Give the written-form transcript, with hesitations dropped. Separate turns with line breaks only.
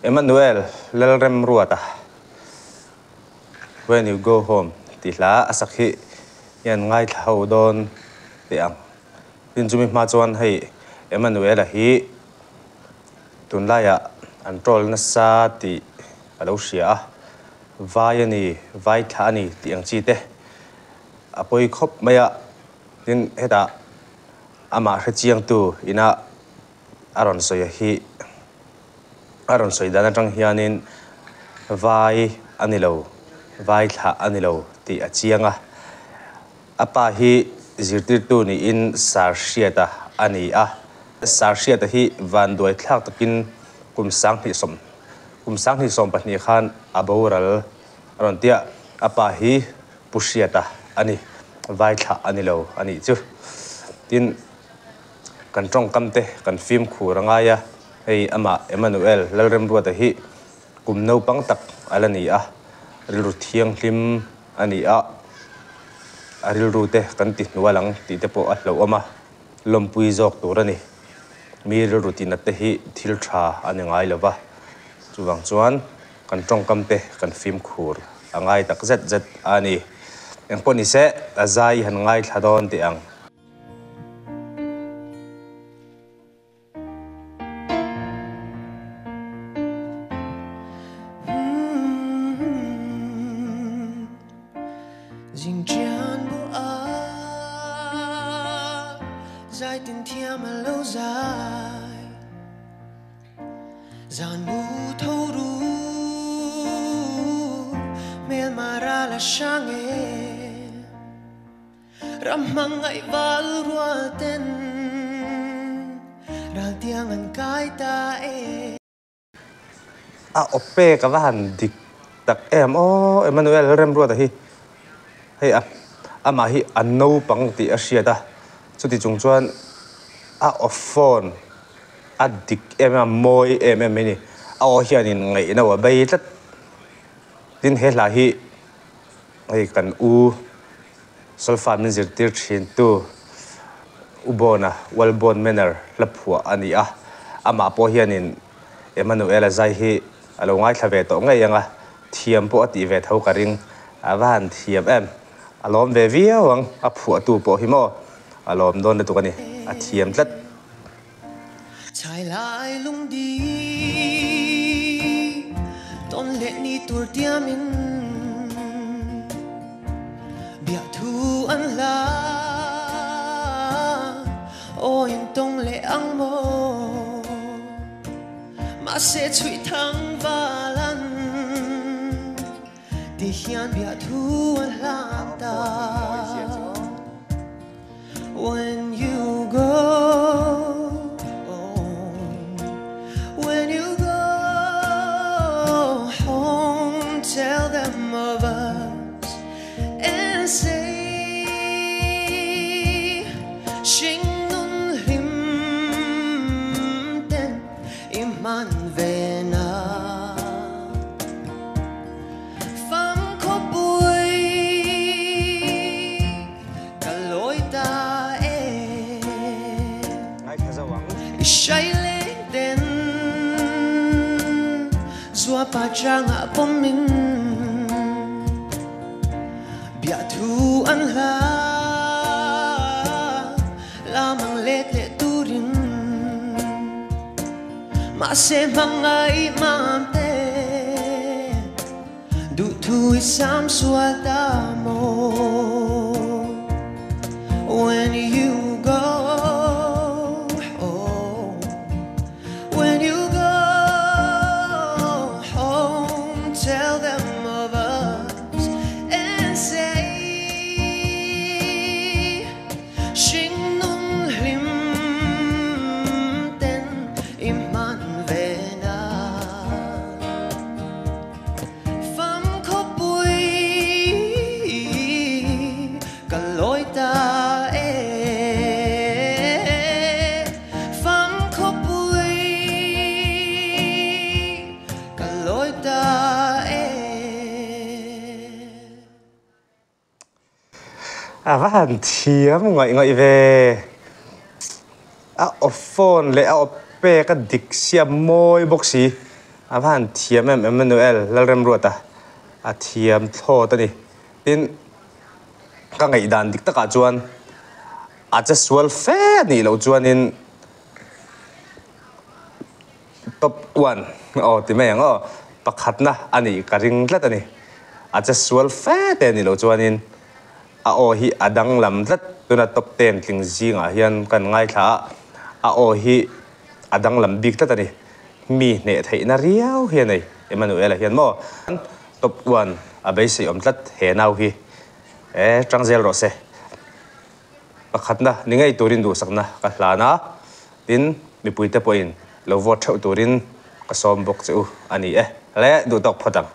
Emmanuel Lalremruata. When you go home, thlah asakhi yan ngai thau don tiang. Tin chumi ma chuan hei Emmanuel hi tunlaya antrol na sa ti alo sia vai ani vai thla ani tiang chi te apoi khop maya tin heta ama hrechiang tu ina aron soya hi aron soi dana tang hianin vai anilo vai thla anilo ti achianga apa hi zirtir tu ni in sarsiata ani a sarsiata hi van doi thlak takin kumsang ni som pahni khan aboral aron tia apa hi pusiata ani vai thla anilo ani chu tin kan tawngkam te kan fimkhur angaya hei ama Emmanuel Lalremruata hi kum Naupang tak alani a rilru thiang hlim ani a rilru te kan ti nualang ti te po a hlau ama lawmpui jok turani mi rilru ti na te hi thil tha ani ngai lova chuwang chuan kan tawngkam te kan fimkhur angai tak zet ani engponi se azai han ngai thladon ti ang
dài tình thiêng mà lâu dài dàn bu thâu ru mel mà ra là sang em ram mang ngày val rua tên ra tiếng anh cái ta em
ope ka van dik tak em o Emmanuel Lalremruata hi hei ama hi Naupang ti asia ta chuti chung chuan phone dik em moi em ni o hianin ngai na wa bai tlat tin he la hi ai kan u solfa min zirtir thin tu ubona walbon manner laphua ani a ama po hianin Emmanuel azai hi alo ngai thlave to ngai anga thiam po ati ve thau ka ring awan thiam em alom ve viawang aphu tu po hi mo alom don tu kani a thiam tlat
chạy lại lung đi tôn lệ ni tur tia min bia thu ăn la ôi tông lệ ăn mô mà sẽ chui thăng và lăn thì hiền bia thu ăn la ta when you go. Tell them of us and say Sing nun hlim ten iman về na Pham có bụi cả lối ta em Ishay lê den Zua pa trang hạ bom mình bia thu ăn la lamang lek le turin mà sẽ mang ai mang te du thu isam sual ta mo when you go when you go home tell them of us and say Sing nun hlim ten iman về na Pham có bụi cả lối ta Pham có bụi cả lối ta
van thiam ngai ve phone le ope ka dik siam moi boxi van thiam Emmanuel Lalremruata a thiam thaw ta ni tin ka ngai dan dik taka chuan a cha sual fe ni lo chuan in top 1 ti mai ang pakhat na ani ka ring tlat ani a cha sual fe te ni lo chuan in a hi adang lam tlat tuna top 10 tling zinga hian kan ngai thla a hi adang lam big tlat ani mi ne thei na riau hian nei Emmanuel hian mo top 1 a bei sei om tlat he nau hi trangzel ro se pakhat na ningai turin du sakna ka hlana tin mi puite poin lo vote thau turin ka som bok chu ani le du tok phodang